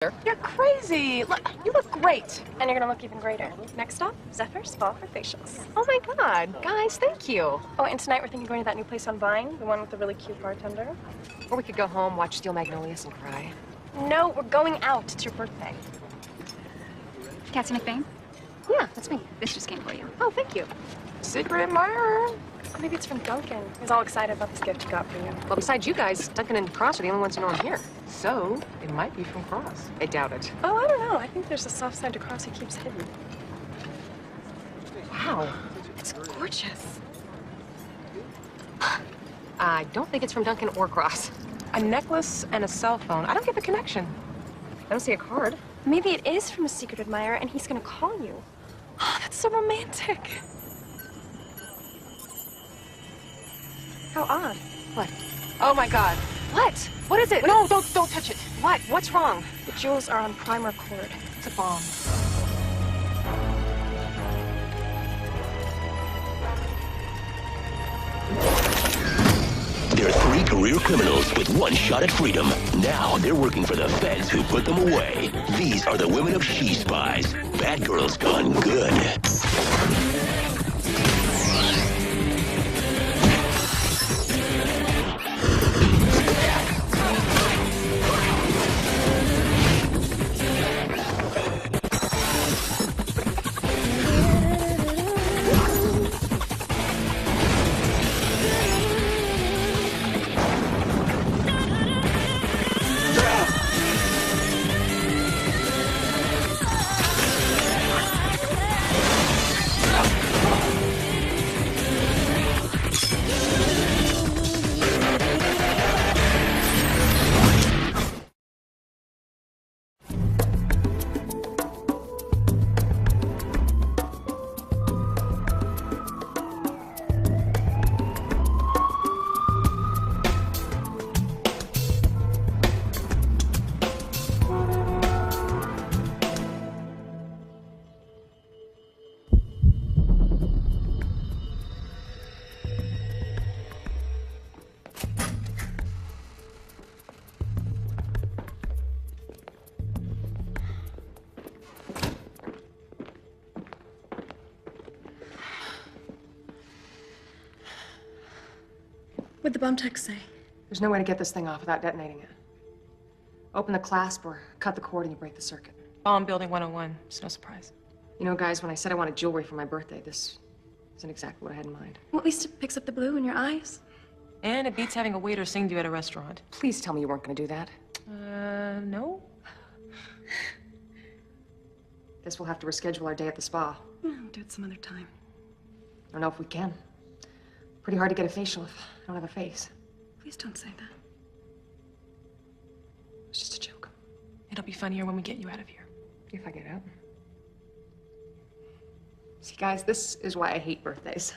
You're crazy. Look, you look great. And you're gonna look even greater. Next stop, Zephyr Spa for facials. Oh my God, guys, thank you. Oh, and tonight we're thinking of going to that new place on Vine, the one with the really cute bartender. Or we could go home, watch Steel Magnolias, and cry. No, we're going out. It's your birthday. Cassie McBain? Yeah, that's me. This just came for you. Oh, thank you. Secret admirer. Or maybe it's from Duncan. He's all excited about this gift he got for you. Well, besides you guys, Duncan and Cross are the only ones who know I'm here. So, it might be from Cross. I doubt it. Oh, I don't know. I think there's a soft side to Cross he keeps hidden. Wow. It's gorgeous. I don't think it's from Duncan or Cross. A necklace and a cell phone. I don't get the connection. I don't see a card. Maybe it is from a secret admirer and he's gonna call you. Oh, that's so romantic. How odd. What? Oh my God. What? What is it? No, don't touch it. What? What's wrong? The jewels are on primer cord. It's a bomb. They're 3 career criminals with 1 shot at freedom. Now they're working for the feds who put them away. These are the women of She Spies. Bad girls gone good. What'd the bomb text say? There's no way to get this thing off without detonating it. Open the clasp or cut the cord and you break the circuit. Bomb building 101. It's no surprise. You know, guys, when I said I wanted jewelry for my birthday, this isn't exactly what I had in mind. Well, at least it picks up the blue in your eyes. And it beats having a waiter sing to you at a restaurant. Please tell me you weren't going to do that. No. Guess we'll have to reschedule our day at the spa. We'll do it some other time. I don't know if we can. Pretty hard to get a facial if I don't have a face. Please don't say that. It's just a joke. It'll be funnier when we get you out of here. If I get out. See, guys, this is why I hate birthdays.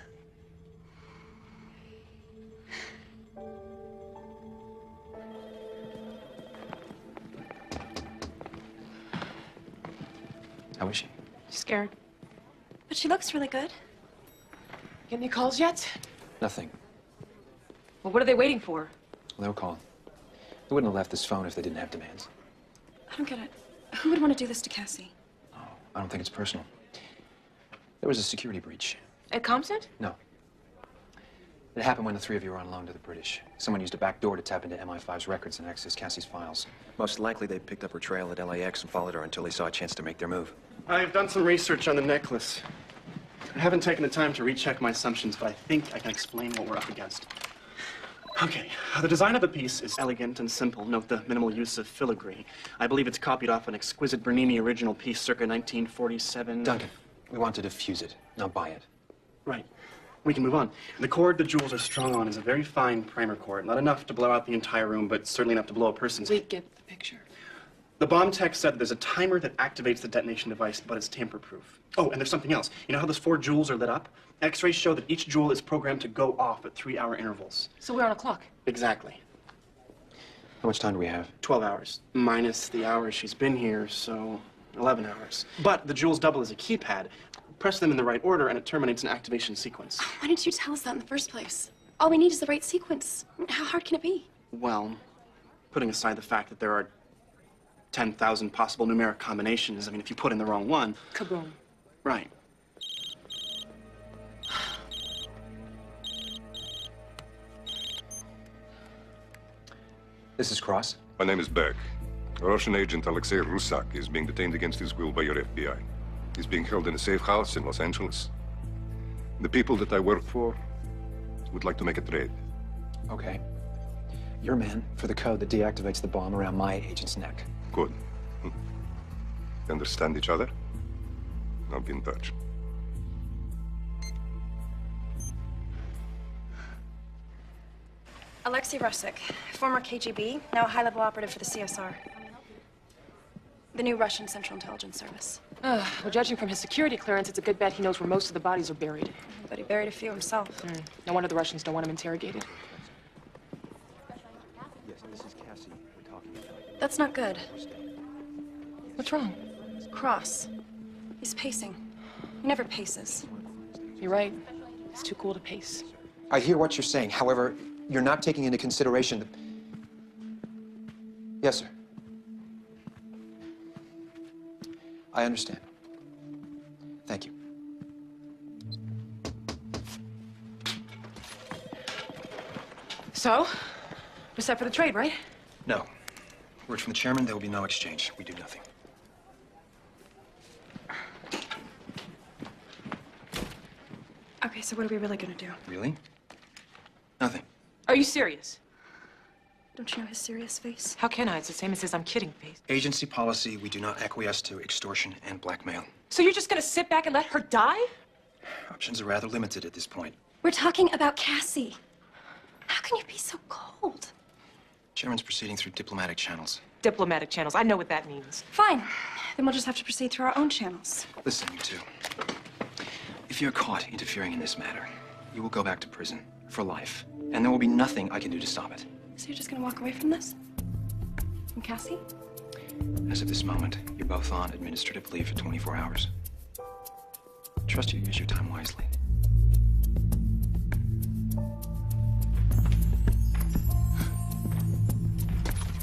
How is she? Scared. But she looks really good. Get any calls yet? Nothing. Well, what are they waiting for? Well, they were calling. They wouldn't have left this phone if they didn't have demands. I don't get it. Who would want to do this to Cassie? Oh, I don't think it's personal. There was a security breach. At ComStat? No. It happened when the 3 of you were on loan to the British. Someone used a back door to tap into MI5's records and access Cassie's files. Most likely they picked up her trail at LAX and followed her until they saw a chance to make their move. I've done some research on the necklace. I haven't taken the time to recheck my assumptions, but I think I can explain what we're up against. Okay, the design of the piece is elegant and simple. Note the minimal use of filigree. I believe it's copied off an exquisite Bernini original piece circa 1947. Duncan, we want to diffuse it, not buy it. Right. We can move on. The cord the jewels are strung on is a very fine primer cord. Not enough to blow out the entire room, but certainly enough to blow a person's... We get the picture. The bomb tech said there's a timer that activates the detonation device, but it's tamper-proof. Oh, and there's something else. You know how those 4 jewels are lit up? X-rays show that each jewel is programmed to go off at 3-hour intervals. So we're on a clock. Exactly. How much time do we have? 12 hours, minus the hours she's been here, so 11 hours. But the jewels double as a keypad. Press them in the right order, and it terminates an activation sequence. Why didn't you tell us that in the first place? All we need is the right sequence. How hard can it be? Well, putting aside the fact that there are 10,000 possible numeric combinations. I mean, if you put in the wrong one... Kaboom. Right. This is Cross. My name is Beck. Russian agent Alexei Rusak is being detained against his will by your FBI. He's being held in a safe house in Los Angeles. The people that I work for would like to make a trade. Okay. Your man for the code that deactivates the bomb around my agent's neck. Good. Understand each other? I'll be in touch. Alexei Rusak, former KGB, now a high-level operative for the CSR. The new Russian Central Intelligence Service. Well, judging from his security clearance, it's a good bet he knows where most of the bodies are buried. But he buried a few himself. No wonder the Russians don't want him interrogated. Yes, this is Cassie we're talking about. That's not good. What's wrong? Cross. He's pacing. He never paces. You're right. He's too cool to pace. I hear what you're saying. However, you're not taking into consideration the... Yes, sir. I understand. Thank you. So, we're set for the trade, right? No. Word from the chairman, there will be no exchange. We do nothing. Okay, so what are we really gonna do? Really? Nothing. Are you serious? Don't you know his serious face? How can I? It's the same as his I'm kidding face. Agency policy, we do not acquiesce to extortion and blackmail. So you're just gonna sit back and let her die? Options are rather limited at this point. We're talking about Cassie. How can you be so cold? Chairman's proceeding through diplomatic channels. Diplomatic channels. I know what that means. Fine. Then we'll just have to proceed through our own channels. Listen, you two. If you're caught interfering in this matter, you will go back to prison for life. And there will be nothing I can do to stop it. So you're just gonna walk away from this? From Cassie? As of this moment, you're both on administrative leave for 24 hours. Trust you use your time wisely.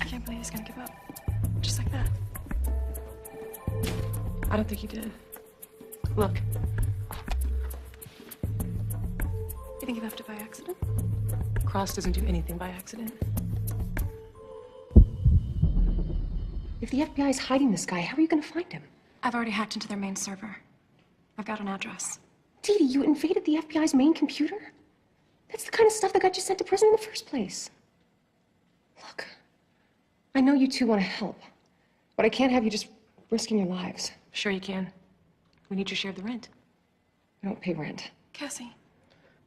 I can't believe he's gonna give up. Just like that. I don't think he did. Look. You think he left it by accident? Cross doesn't do anything by accident. If the FBI is hiding this guy, how are you gonna find him? I've already hacked into their main server. I've got an address. D.D, you invaded the FBI's main computer? That's the kind of stuff that got you sent to prison in the first place. Look, I know you two want to help, but I can't have you just risking your lives. Sure you can. We need your share of the rent. We don't pay rent. Cassie,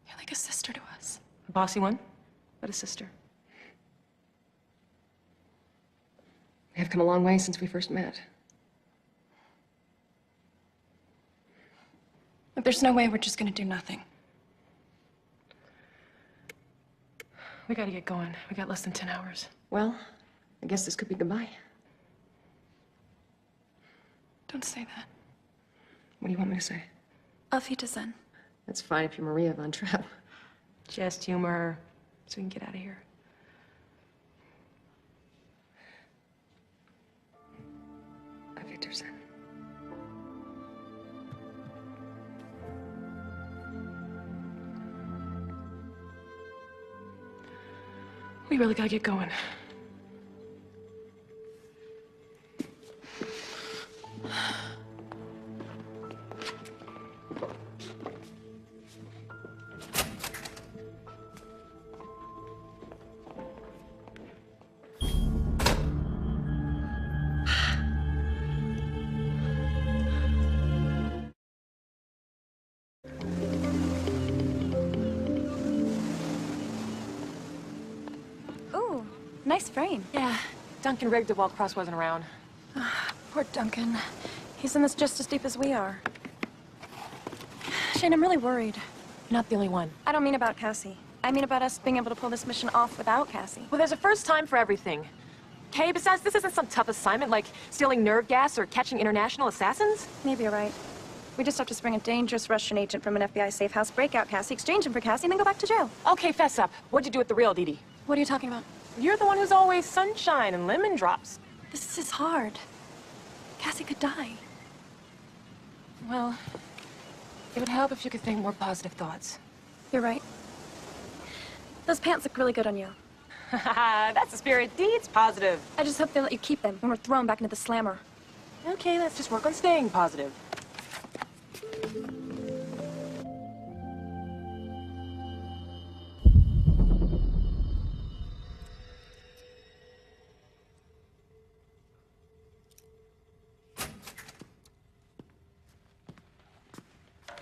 you're like a sister to us. A bossy one, but a sister. We have come a long way since we first met. But there's no way we're just gonna do nothing. We gotta get going. We got less than 10 hours. Well, I guess this could be goodbye. Don't say that. What do you want me to say? Auf Wiedersehen. That's fine if you're Maria von Trapp. Just humor, so we can get out of here. Auf Wiedersehen. We really gotta get going. Ooh, nice frame. Yeah, Duncan rigged it while Cross wasn't around. Poor Duncan. He's in this just as deep as we are. Shane, I'm really worried. You're not the only one. I don't mean about Cassie. I mean about us being able to pull this mission off without Cassie. Well, there's a first time for everything. Okay, besides, this isn't some tough assignment like stealing nerve gas or catching international assassins. Maybe you're right. We just have to spring a dangerous Russian agent from an FBI safe house, break out Cassie, exchange him for Cassie, and then go back to jail. Okay, fess up. What'd you do with the real D.D? What are you talking about? You're the one who's always sunshine and lemon drops. This is hard. Cassie could die. Well, it would help if you could think more positive thoughts. You're right. Those pants look really good on you. That's the spirit. D, it's positive. I just hope they let you keep them when we're thrown back into the slammer. Okay, let's just work on staying positive.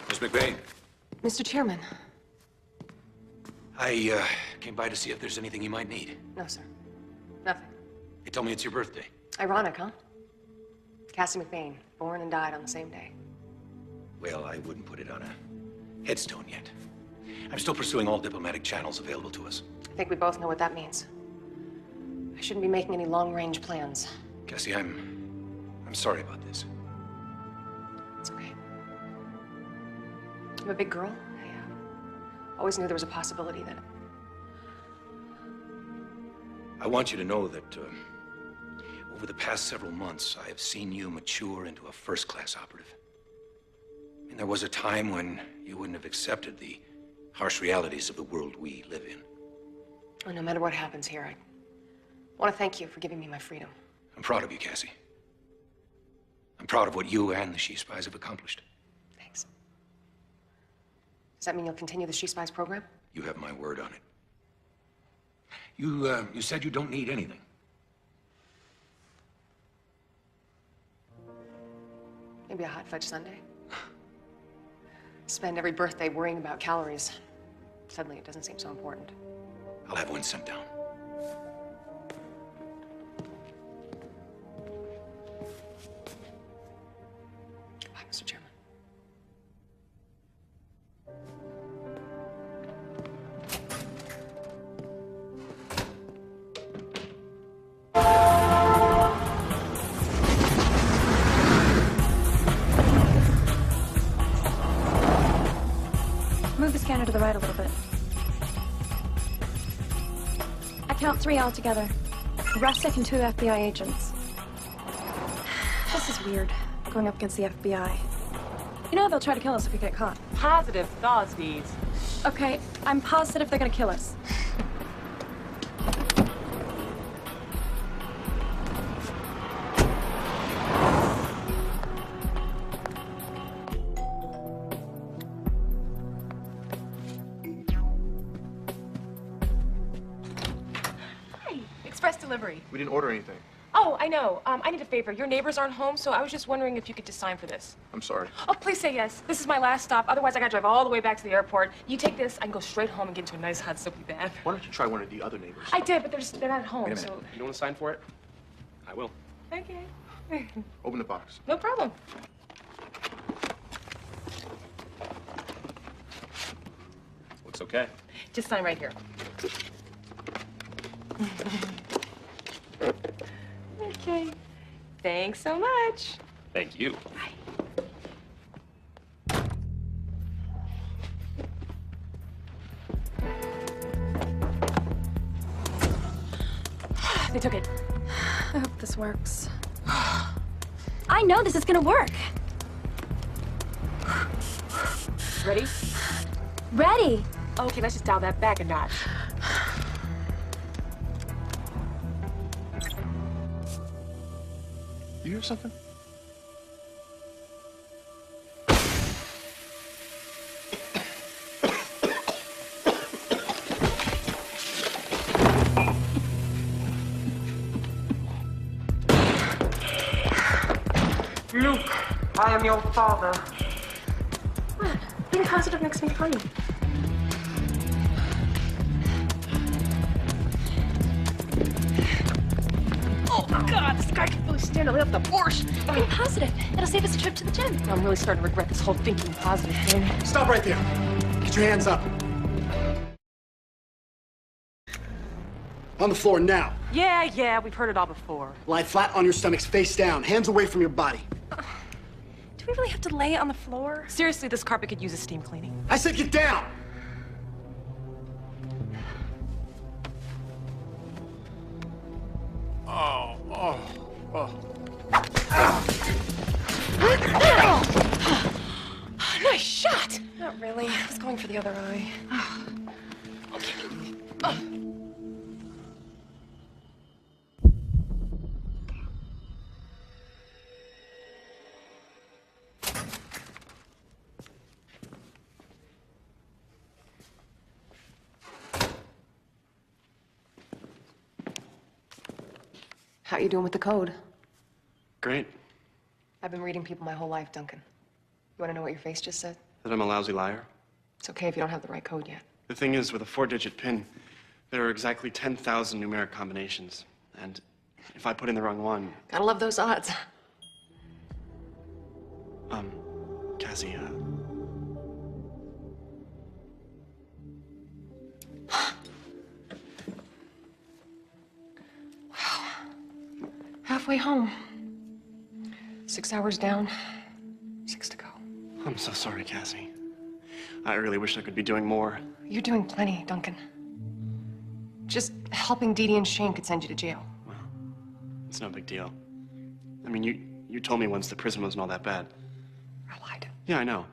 Miss McBain, Mr. Chairman. I came by to see if there's anything you might need. No, sir. Nothing. They told me it's your birthday. Ironic, huh? Cassie McBain, born and died on the same day. Well, I wouldn't put it on a headstone yet. I'm still pursuing all diplomatic channels available to us. I think we both know what that means. I shouldn't be making any long-range plans. Cassie, I'm sorry about this. It's okay. I'm a big girl. I always knew there was a possibility that... I want you to know that over the past several months, I have seen you mature into a first-class operative. And there was a time when you wouldn't have accepted the harsh realities of the world we live in. Well, no matter what happens here, I want to thank you for giving me my freedom. I'm proud of you, Cassie. I'm proud of what you and the She Spies have accomplished. Thanks. Does that mean you'll continue the She Spies program? You have my word on it. You said you don't need anything. Maybe a hot fudge sundae? Spend every birthday worrying about calories. Suddenly it doesn't seem so important. I'll have one sent down. Goodbye, Mr. Chairman. Move the scanner to the right a little bit. I count 3 altogether. Rustic and 2 FBI agents. This is weird, going up against the FBI. You know they'll try to kill us if we get caught. Positive thoughts, Deeds. Okay, I'm positive they're gonna kill us. Express delivery. We didn't order anything. Oh, I know. I need a favor. Your neighbors aren't home, so I was just wondering if you could just sign for this. I'm sorry. Oh, please say yes. This is my last stop. Otherwise, I gotta drive all the way back to the airport. You take this, I can go straight home and get into a nice hot soapy bath. Why don't you try one of the other neighbors? I did, but they're not at home, Wait a minute. so... You want to sign for it? I will. Okay. Open the box. No problem. Looks okay. Just sign right here. Okay. Thanks so much. Thank you. They took it. I hope this works. I know this is gonna work. Ready? Ready. Okay, let's just dial that back a notch. You hear something? Luke, I am your father. What? Being positive makes me funny. Oh, God, this guy can really stand to lay up the Porsche. Being positive. It'll save us a trip to the gym. I'm really starting to regret this whole thinking positive thing. Stop right there. Get your hands up. On the floor now. Yeah, we've heard it all before. Lie flat on your stomachs, face down, hands away from your body. Do we really have to lay on the floor? Seriously, this carpet could use a steam cleaning. I said get down! Nice shot! Not really. I was going for the other eye. How you doing with the code? Great. I've been reading people my whole life, Duncan. You want to know what your face just said? That I'm a lousy liar? It's okay if you don't have the right code yet. The thing is, with a 4-digit PIN, there are exactly 10,000 numeric combinations. And if I put in the wrong one... Gotta love those odds. Cassie, Halfway home. 6 hours down, 6 to go. I'm so sorry, Cassie. I really wish I could be doing more. You're doing plenty, Duncan. Just helping D.D and Shane could send you to jail. Well, it's no big deal. I mean, you told me once the prison wasn't all that bad. I lied. Yeah, I know.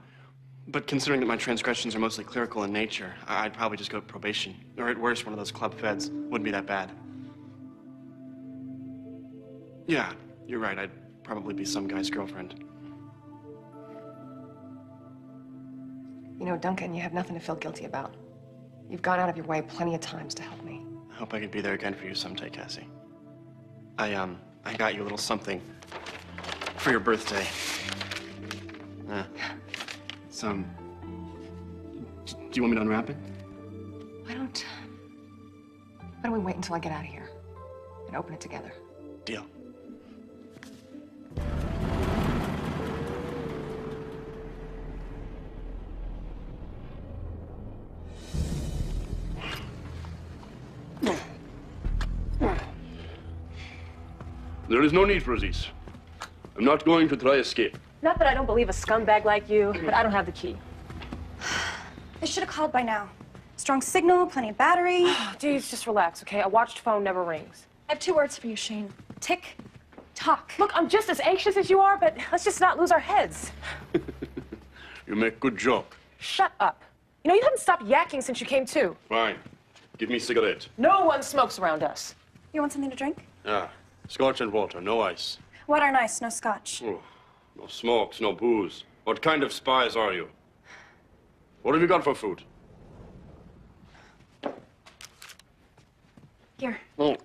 But considering that my transgressions are mostly clerical in nature, I'd probably just go to probation. Or at worst, one of those club feds. Wouldn't be that bad. Yeah, you're right. I'd probably be some guy's girlfriend. You know, Duncan, you have nothing to feel guilty about. You've gone out of your way plenty of times to help me. I hope I could be there again for you someday, Cassie. I got you a little something for your birthday. Do you want me to unwrap it? Why don't we wait until I get out of here and open it together? Deal. There is no need for this. I'm not going to try escape. Not that I don't believe a scumbag like you, but I don't have the key. They should have called by now. Strong signal, plenty of battery. Geez, just relax, okay? A watched phone never rings. I have 2 words for you, Shane. Tick, tock. Look, I'm just as anxious as you are, but let's just not lose our heads. You make good joke. Shut up. You know, you haven't stopped yakking since you came to. Fine. Give me a cigarette. No one smokes around us. You want something to drink? Ah, scotch and water, no ice. Water and ice, no scotch. Oh, no smokes, no booze. What kind of spies are you? What have you got for food? Here. Oh,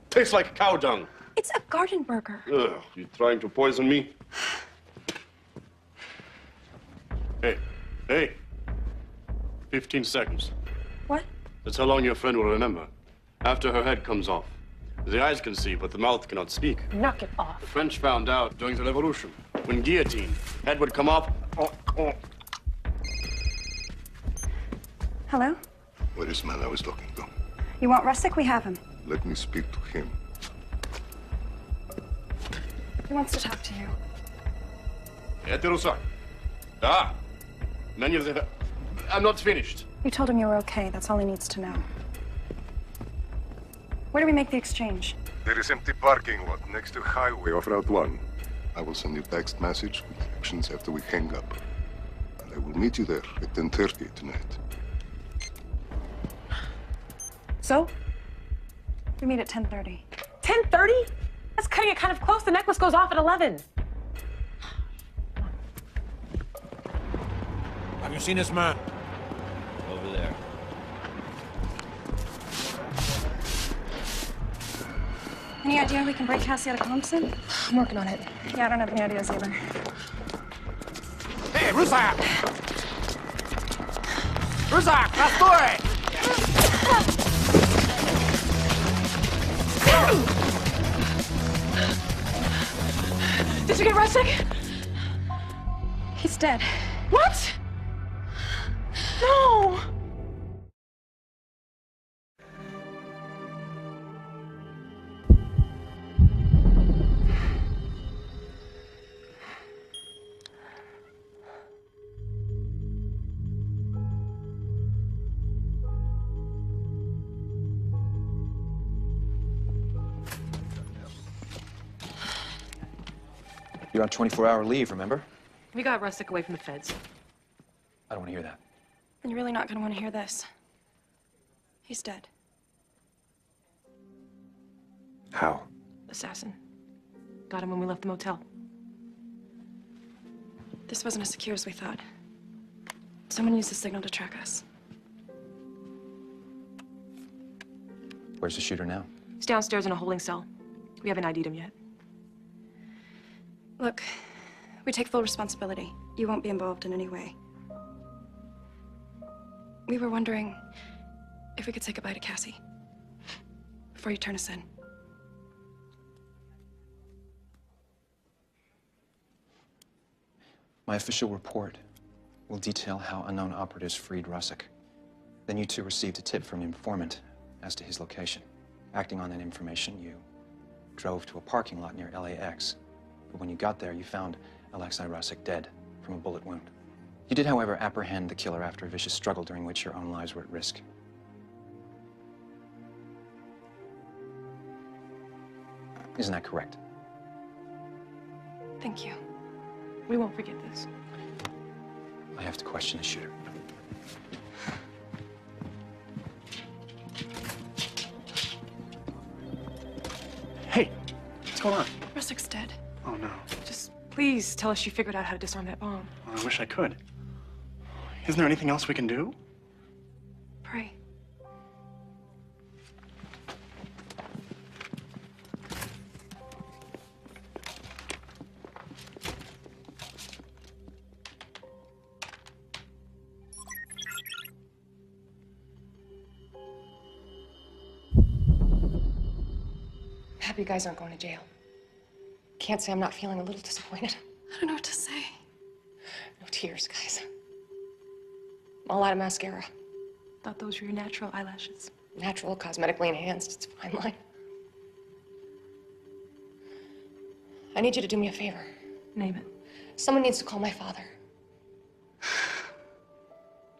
tastes like cow dung. It's a garden burger. Ugh, you trying to poison me? Hey. 15 seconds. What? That's how long your friend will remember. After her head comes off. The eyes can see, but the mouth cannot speak. Knock it off. The French found out during the Revolution. When guillotine, head would come off. Hello? Where is the man I was talking to? You want Russick? We have him. Let me speak to him. He wants to talk to you. Это Rusak. Ah! Many of the... I'm not finished. You told him you were okay. That's all he needs to know. Where do we make the exchange? There is empty parking lot next to highway off Route 1. I will send you text message with directions after we hang up. And I will meet you there at 10:30 tonight. So? We meet at 10:30. 10:30? That's cutting it kind of close. The necklace goes off at 11. Have you seen this man? Over there. Any idea we can break Cassie out of Thompson? I'm working on it. Yeah, I don't have any ideas either. Hey, Rusak! Rusak, Rastori! Did you get Russick? He's dead. What? No! You're on 24-hour leave, remember? We got Russick away from the feds. I don't want to hear that. And you're really not gonna want to hear this. He's dead. How? Assassin. Got him when we left the motel. This wasn't as secure as we thought. Someone used the signal to track us. Where's the shooter now? He's downstairs in a holding cell. We haven't ID'd him yet. Look, we take full responsibility. You won't be involved in any way. We were wondering if we could say goodbye to Cassie before you turn us in. My official report will detail how unknown operatives freed Russick. Then you two received a tip from an informant as to his location. Acting on that information, you drove to a parking lot near LAX. But when you got there, you found Alexei Russick dead from a bullet wound. You did, however, apprehend the killer after a vicious struggle during which your own lives were at risk. Isn't that correct? Thank you. We won't forget this. I have to question the shooter. Hey, what's going on? Russick's dead. Oh, no. Just please tell us you figured out how to disarm that bomb. I wish I could. Isn't there anything else we can do? Pray. Happy you guys aren't going to jail. Can't say I'm not feeling a little disappointed. I don't know what to say. No tears, guys. I'm all out of mascara. Thought those were your natural eyelashes. Natural, cosmetically enhanced. It's a fine line. I need you to do me a favor. Name it. Someone needs to call my father.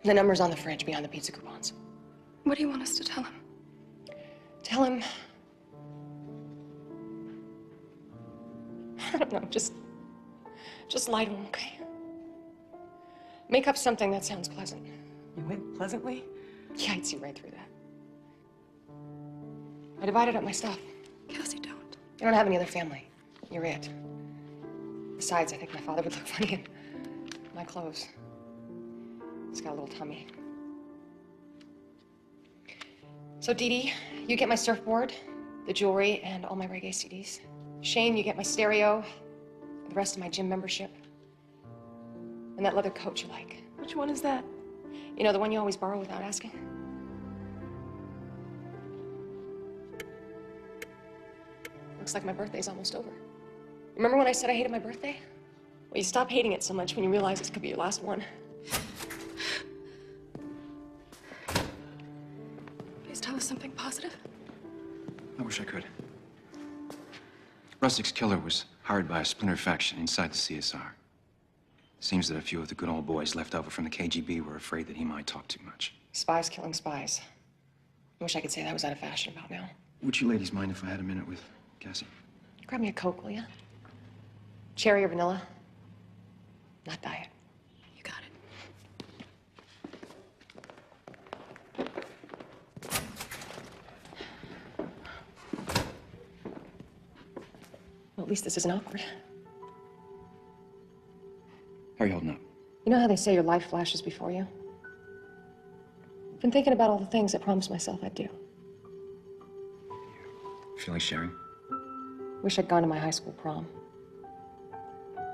The number's on the fridge behind the pizza coupons. What do you want us to tell him? Tell him... I don't know, just lie to him, okay? Make up something that sounds pleasant. You went pleasantly? Yeah, I'd see right through that. I divided up my stuff. Cassie, don't. I don't have any other family. You're it. Besides, I think my father would look funny in my clothes. He's got a little tummy. So, Dee, you get my surfboard, the jewelry, and all my reggae CDs. Shane, you get my stereo, the rest of my gym membership, and that leather coat you like. Which one is that? You know, the one you always borrow without asking? Looks like my birthday's almost over. Remember when I said I hated my birthday? Well, you stop hating it so much when you realize this could be your last one. Please tell us something positive. I wish I could. Russick's killer was hired by a splinter faction inside the CSR. Seems that a few of the good old boys left over from the KGB were afraid that he might talk too much. Spies killing spies. I wish I could say that was out of fashion about now. Would you ladies mind if I had a minute with Cassie? Grab me a Coke, will ya? Cherry or vanilla? Not diet. You got it. Well, at least this isn't awkward. How are you holding up? You know how they say your life flashes before you? I've been thinking about all the things I promised myself I'd do. Feel like sharing? Wish I'd gone to my high school prom.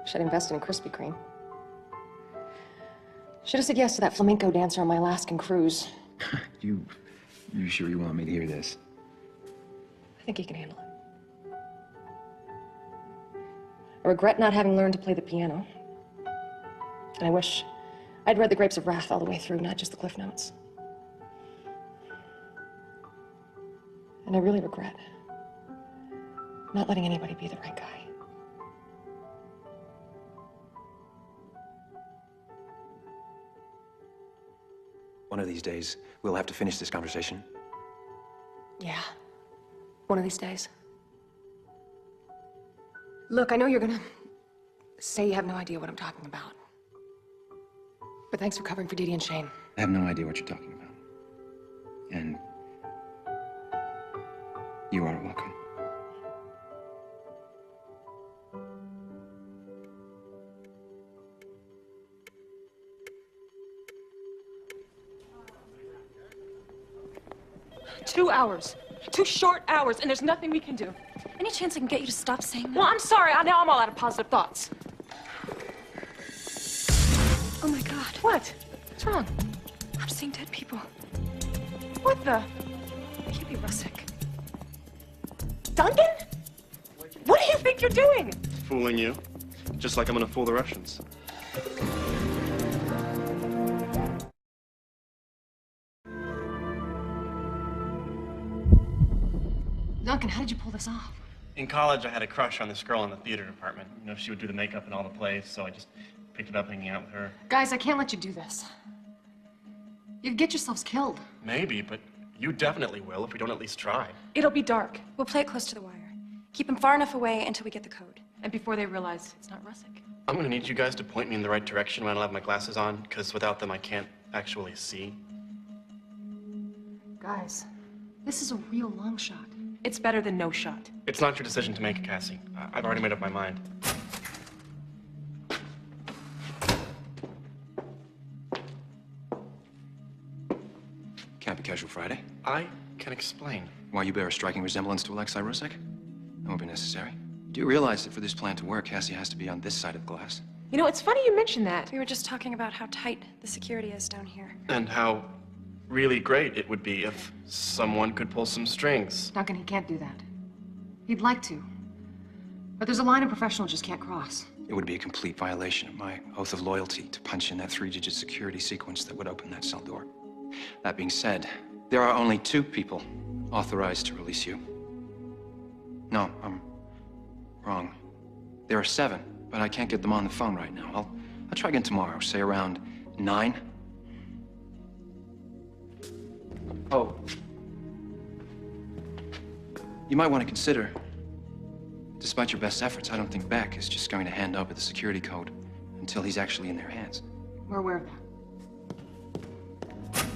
Wish I'd invested in Krispy Kreme. Should have said yes to that flamenco dancer on my Alaskan cruise. You sure you want me to hear this? I think he can handle it. I regret not having learned to play the piano. And I wish I'd read The Grapes of Wrath all the way through, not just the Cliff Notes. And I really regret not letting anybody be the right guy. One of these days, we'll have to finish this conversation. Yeah, one of these days. Look, I know you're gonna say you have no idea what I'm talking about. But thanks for covering for D.D. and Shane. I have no idea what you're talking about. And you are welcome. Two hours. 2 short hours, and there's nothing we can do. Any chance I can get you to stop saying that? Well, I'm sorry. Now I'm all out of positive thoughts. Oh my God. What? What's wrong? I'm seeing dead people. What the? It can't be Russick. Duncan? What do you think you're doing? Fooling you. Just like I'm gonna fool the Russians. Duncan, how did you pull this off? In college, I had a crush on this girl in the theater department. You know, she would do the makeup in all the plays, so I just picked it up hanging out with her. Guys, I can't let you do this. You'd get yourselves killed. Maybe, but you definitely will if we don't at least try. It'll be dark. We'll play it close to the wire. Keep him far enough away until we get the code. And before they realize it's not Russick. I'm gonna need you guys to point me in the right direction when I have my glasses on, because without them, I can't actually see. Guys, this is a real long shot. It's better than no shot. It's not your decision to make, Cassie. I've already made up my mind. Can't be casual Friday. I can explain. Why you bear a striking resemblance to Alexei Rusek? That won't be necessary. Do you realize that for this plan to work, Cassie has to be on this side of the glass? You know, it's funny you mention that. We were just talking about how tight the security is down here. And how really great it would be if someone could pull some strings. Duncan, he can't do that. He'd like to. But there's a line a professional just can't cross. It would be a complete violation of my oath of loyalty to punch in that 3-digit security sequence that would open that cell door. That being said, there are only 2 people authorized to release you. No, I'm wrong. There are 7, but I can't get them on the phone right now. I'll try again tomorrow, say around 9. Oh. You might want to consider, despite your best efforts, I don't think Beck is just going to hand over the security code until he's actually in their hands. We're aware of that.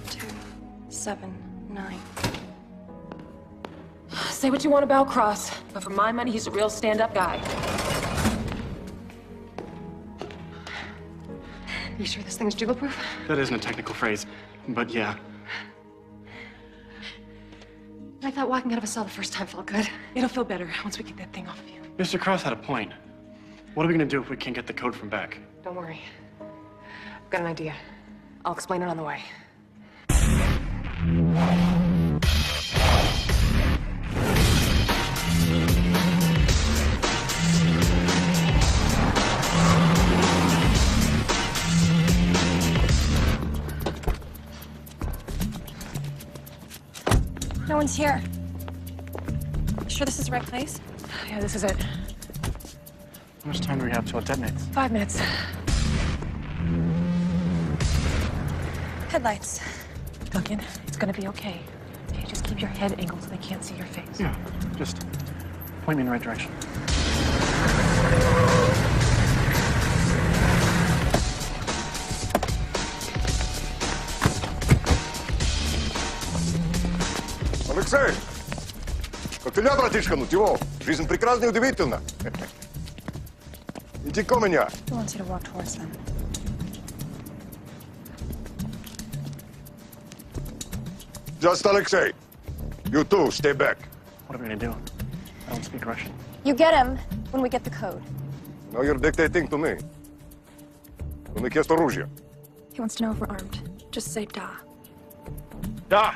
2, 7, 9. Say what you want about Cross, but for my money, he's a real stand-up guy. You sure this thing is jiggle-proof? That isn't a technical phrase, but yeah. I thought walking out of a cell the first time felt good. It'll feel better once we get that thing off of you. Mr. Cross had a point. What are we gonna do if we can't get the code from Beck? Don't worry. I've got an idea. I'll explain it on the way. No one's here. You sure this is the right place? Yeah, this is it. How much time do we have till it detonates? 5 minutes. Headlights. Duncan, it's gonna be okay. Okay, just keep your head angled so they can't see your face. Yeah, just point me in the right direction. Алексей! Как ты ля, братишка, ну чего? Жизнь прекрасна и удивительна. Иди-ка меня. He wants you to walk towards them. Just Alexei. You too, stay back. What are we gonna do? I don't speak Russian. You get him when we get the code. Now you're dictating to me. У них есть оружие. He wants to know if we're armed. Just say da. Да.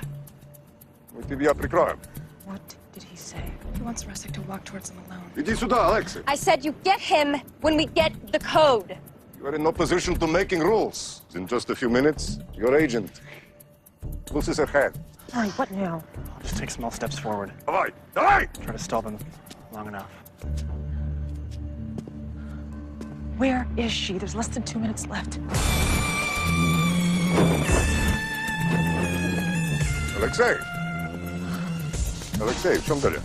Мы тебя прикроем. What did he say? He wants Russick to walk towards them alone. Иди сюда, Алексей. I said you get him when we get the code. You are in no position to making rules. In just a few minutes, your agent loses her head. All right, what now? I'll just take small steps forward. Давай, давай! Try to stall them long enough. Where is she? There's less than 2 minutes left. Алексей! Алексей, в чем дело?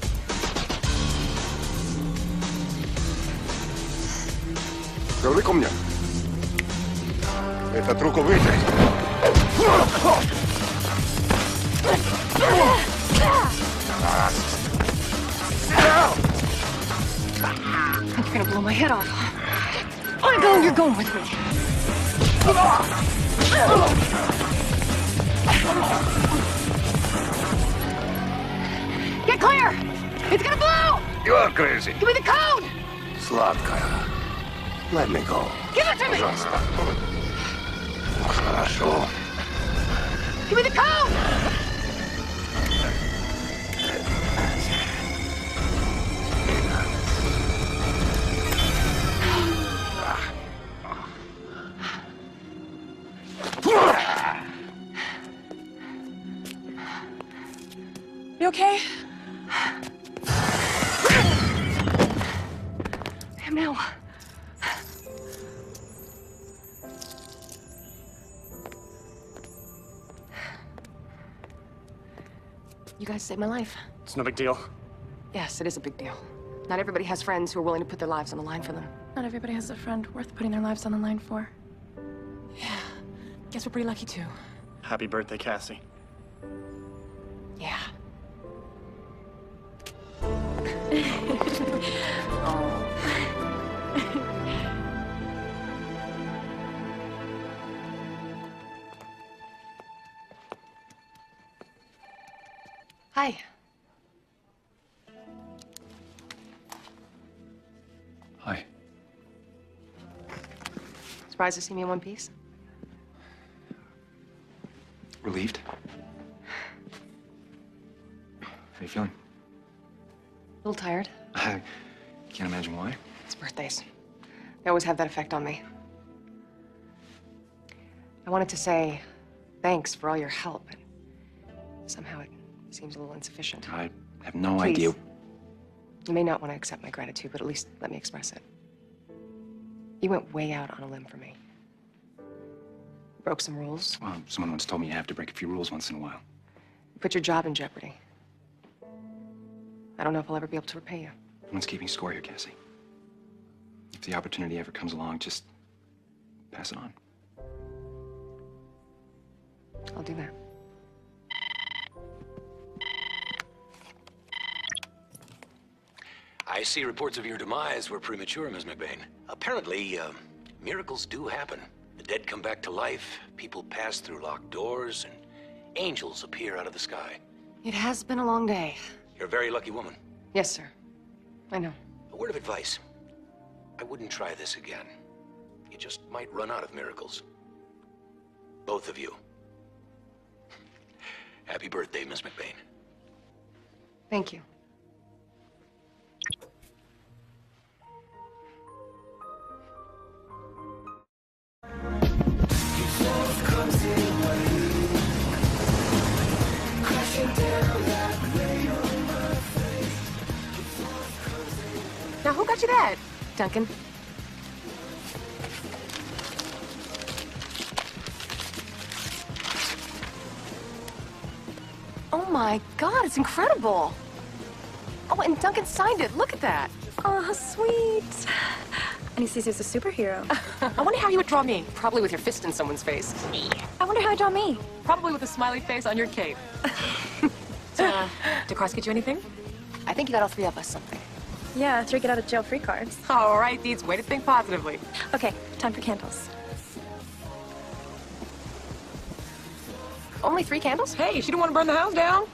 Говори ко мне. Этот руку вытри. You're gonna blow my head off. I go, you're going with me. Get clear! It's gonna blow! You are crazy. Give me the code! Сладкая. Let me go. Give it to me! Пожалуйста. Хорошо. Give me the code! You okay? Damn now. You guys saved my life. It's no big deal. Yes, it is a big deal. Not everybody has friends who are willing to put their lives on the line for them. Not everybody has a friend worth putting their lives on the line for. Yeah. Guess we're pretty lucky, too. Happy birthday, Cassie. Yeah. Hi. Hi. Surprised to see me in one piece? Relieved? How you feeling? A little tired. I can't imagine why. It's birthdays. They always have that effect on me. I wanted to say thanks for all your help, but somehow it seems a little insufficient. I have no Please. idea. You may not want to accept my gratitude, but at least let me express it. You went way out on a limb for me. Broke some rules. Well, someone once told me you have to break a few rules once in a while. You put your job in jeopardy. I don't know if I'll ever be able to repay you. No one's keeping score here, Cassie. If the opportunity ever comes along, just pass it on. I'll do that. I see reports of your demise were premature, Ms. McBain. Apparently, miracles do happen. The dead come back to life, people pass through locked doors, and angels appear out of the sky. It has been a long day. You're a very lucky woman. Yes, sir. I know. A word of advice. I wouldn't try this again. You just might run out of miracles. Both of you. Happy birthday, Ms. McBain. Thank you. Now, who got you that? Duncan. Oh my God, it's incredible. Oh, and Duncan signed it. Look at that. Oh, sweet. And he sees you as a superhero. I wonder how you would draw me. Probably with your fist in someone's face. I wonder how he draw me. Probably with a smiley face on your cape. So, did Cross get you anything? I think you got all three of us something. Yeah, 3 get out of jail free cards. All right, Deeds, way to think positively. Okay, time for candles. Only 3 candles? Hey, she didn't want to burn the house down.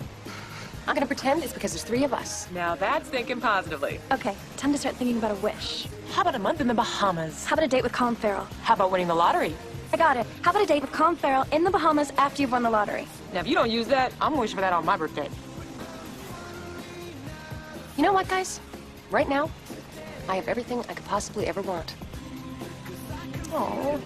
I'm gonna pretend it's because there's 3 of us. Now that's thinking positively. Okay, time to start thinking about a wish. How about a month in the Bahamas? How about a date with Colin Farrell? How about winning the lottery? I got it. How about a date with Colin Farrell in the Bahamas after you've won the lottery? Now, if you don't use that, I'm wishing for that on my birthday. You know what, guys? Right now, I have everything I could possibly ever want. Oh.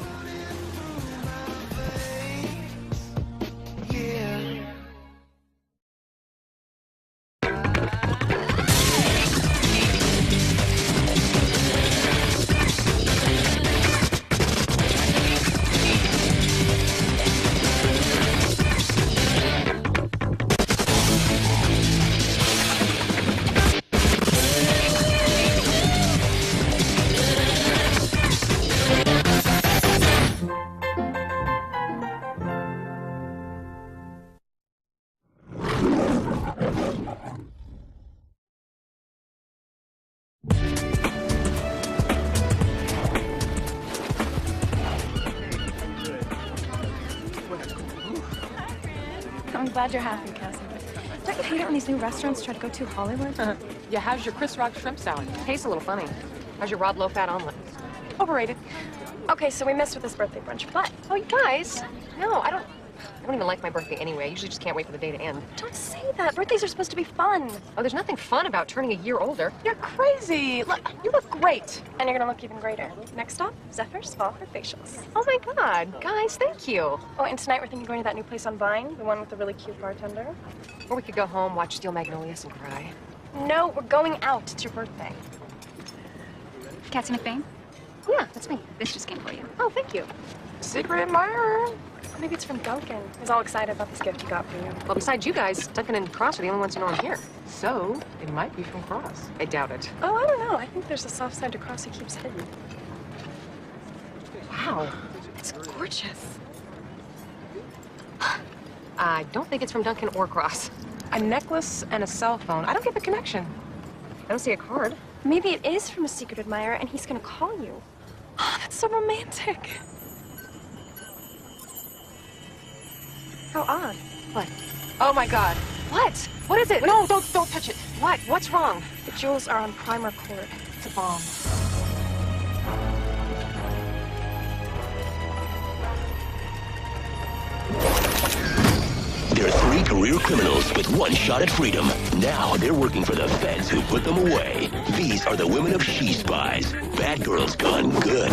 glad you're happy, Cassie. Don't you hate it when these new restaurants try to go too Hollywood? Yeah, how's your Chris Rock shrimp salad? Tastes a little funny. How's your Rob low-fat omelet? Overrated. Okay, so we missed with this birthday brunch, but... Oh, you guys? No, I don't even like my birthday anyway. I usually just can't wait for the day to end. Don't say that. Birthdays are supposed to be fun. Oh, there's nothing fun about turning a year older. You're crazy. Look, you look great. And you're gonna look even greater. Next stop, Zephyr's Spa for facials. Oh my God, guys, thank you. Oh, and tonight we're thinking of going to that new place on Vine, the one with the really cute bartender. Or we could go home, watch Steel Magnolias, and cry. No, we're going out. It's your birthday. Cassie McBain? Yeah, that's me. This just came for you. Oh, thank you. Secret admirer. Maybe it's from Duncan. He's all excited about this gift he got for you. Well, besides you guys, Duncan and Cross are the only ones who know I'm here. So, it might be from Cross. I doubt it. Oh, I don't know. I think there's a soft side to Cross he keeps hidden. Wow. It's gorgeous. I don't think it's from Duncan or Cross. A necklace and a cell phone. I don't get the connection. I don't see a card. Maybe it is from a secret admirer and he's gonna call you. Oh, that's so romantic. How odd. What? Oh my God. What? What is it? No, don't touch it. What? What's wrong? The jewels are on primer cord. It's a bomb. They're three career criminals with one shot at freedom. Now they're working for the feds who put them away. These are the women of She Spies. Bad girls gone good.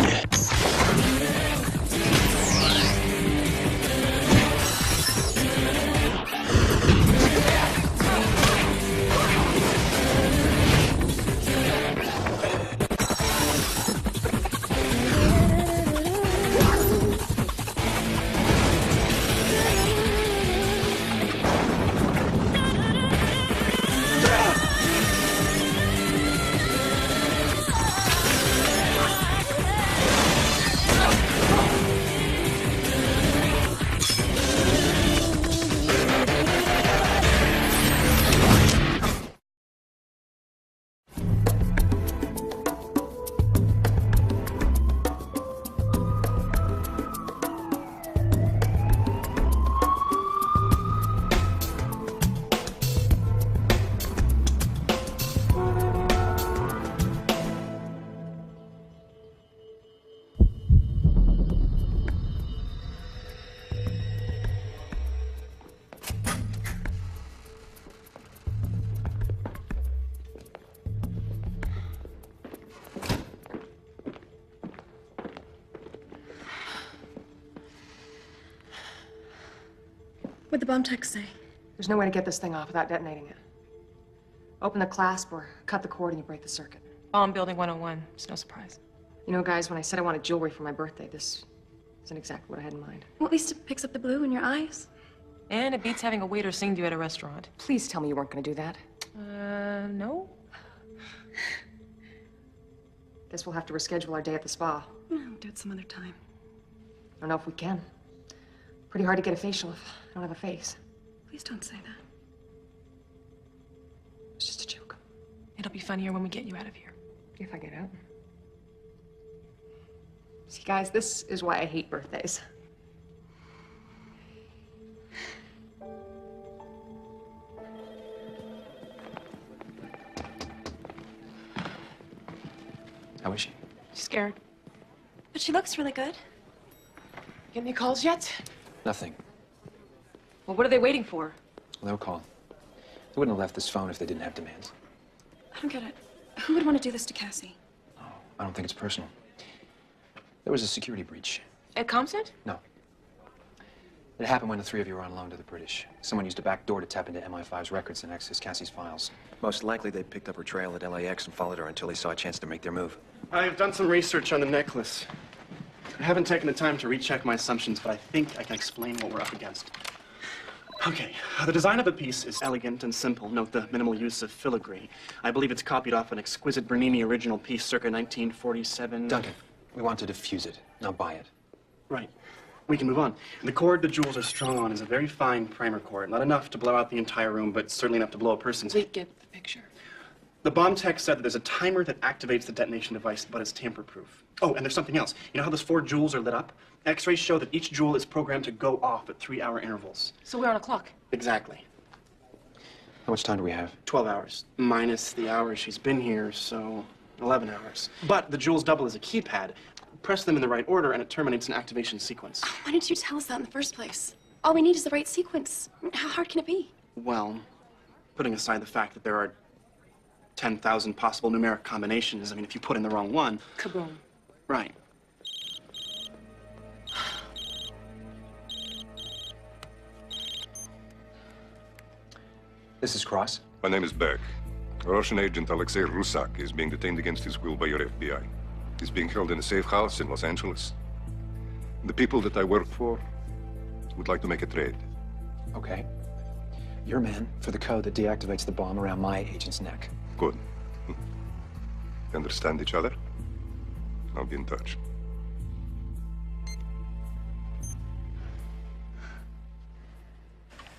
What'd the bomb text say? There's no way to get this thing off without detonating it. Open the clasp or cut the cord and you break the circuit. Bomb building 101. It's no surprise. You know, guys, when I said I wanted jewelry for my birthday, this isn't exactly what I had in mind. Well, at least it picks up the blue in your eyes. And it beats having a waiter sing to you at a restaurant. Please tell me you weren't going to do that. No. Guess we'll have to reschedule our day at the spa. No, we'll do it some other time. I don't know if we can. Pretty hard to get a facial if I don't have a face. Please don't say that. It's just a joke. It'll be funnier when we get you out of here. If I get out. See, guys, this is why I hate birthdays. How is she? She's scared. But she looks really good. Get any calls yet? Nothing. Well, what are they waiting for? Well, they'll call. They wouldn't have left this phone if they didn't have demands. I don't get it. Who would want to do this to Cassie? Oh, I don't think it's personal. There was a security breach. At ComStat? No. It happened when the three of you were on loan to the British. Someone used a back door to tap into MI5's records and access Cassie's files. Most likely they picked up her trail at LAX and followed her until they saw a chance to make their move. I've done some research on the necklace. I haven't taken the time to recheck my assumptions, but I think I can explain what we're up against. Okay, the design of the piece is elegant and simple. Note the minimal use of filigree. I believe it's copied off an exquisite Bernini original piece circa 1947. Duncan, we want to diffuse it, not buy it. Right. We can move on. The cord the jewels are strung on is a very fine primer cord. Not enough to blow out the entire room, but certainly enough to blow a person's... We get the picture. The bomb tech said that there's a timer that activates the detonation device, but it's tamper-proof. Oh, and there's something else. You know how those 4 joules are lit up? X-rays show that each joule is programmed to go off at 3-hour intervals. So we're on a clock. Exactly. How much time do we have? 12 hours, minus the hours she's been here, so 11 hours. But the joules double as a keypad. Press them in the right order, and it terminates an activation sequence. Why didn't you tell us that in the first place? All we need is the right sequence. How hard can it be? Well, putting aside the fact that there are 10,000 possible numeric combinations, I mean, if you put in the wrong one... Kaboom. Right. This is Cross. My name is Beck. Russian agent Alexei Rusak is being detained against his will by your FBI. He's being held in a safe house in Los Angeles. The people that I work for would like to make a trade. Okay. Your man for the code that deactivates the bomb around my agent's neck. Good. Understand each other? I'll be in touch.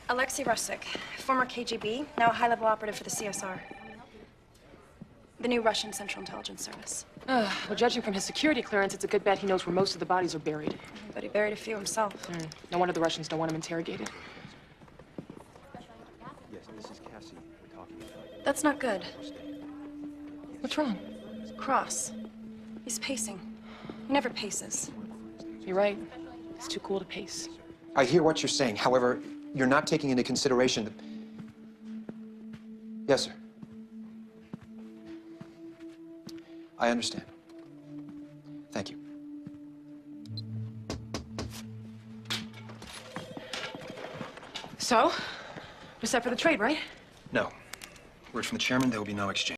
Alexei Rusik, former KGB, now a high-level operative for the CSR. The new Russian Central Intelligence Service. Well, judging from his security clearance, it's a good bet he knows where most of the bodies are buried. But he buried a few himself. No wonder the Russians don't want him interrogated. Yes, this is Cassie we're talking about. That's not good. What's wrong? Cross. He's pacing. He never paces. You're right. He's too cool to pace. I hear what you're saying. However, you're not taking into consideration the... Yes, sir. I understand. Thank you. So, we're set for the trade, right? No. Word from the chairman, there will be no exchange.